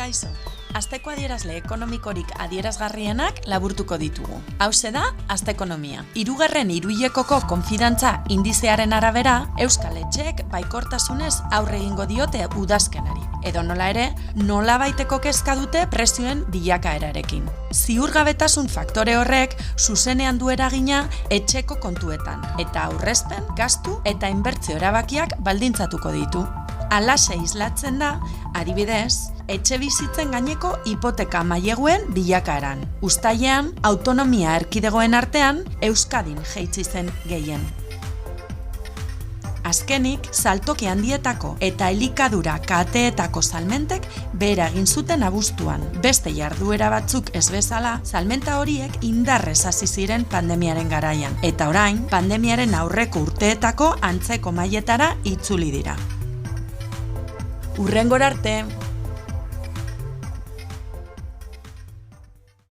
Kaixo, asteko adierazle ekonomikorik adierazgarrienak laburtuko ditugu. Hauxe da, aste ekonomia. Hirugarren hiruhilekoko konfidantza indizearen arabera, Euskal Etxeek baikortasunez aurre egingo diote udazkenari. Edo nola ere, nolabaiteko kezka dute prezioen bilakaerarekin. Ziurgabetasun faktore horrek zuzenean du eragina etxeko kontuetan, eta aurrezpen, gastu eta inbertsio erabakiak baldintzatuko ditu. Halaxe islatzen da, adibidez, etxebizitzen gaineko hipoteka maileguen bilakaeran. Uztailean, autonomia erkidegoen artean, Euskadin jaitsi zen gehien. Azkenik, saltoki handietako eta elikadura kateetako salmentek behera egin zuten abuztuan. Beste jarduera batzuk ez bezala, salmenta horiek indarrez hasi ziren pandemiaren garaian. Eta orain, pandemiaren aurreko urteetako antzeko mailetara itzuli dira. Hurrengora arte!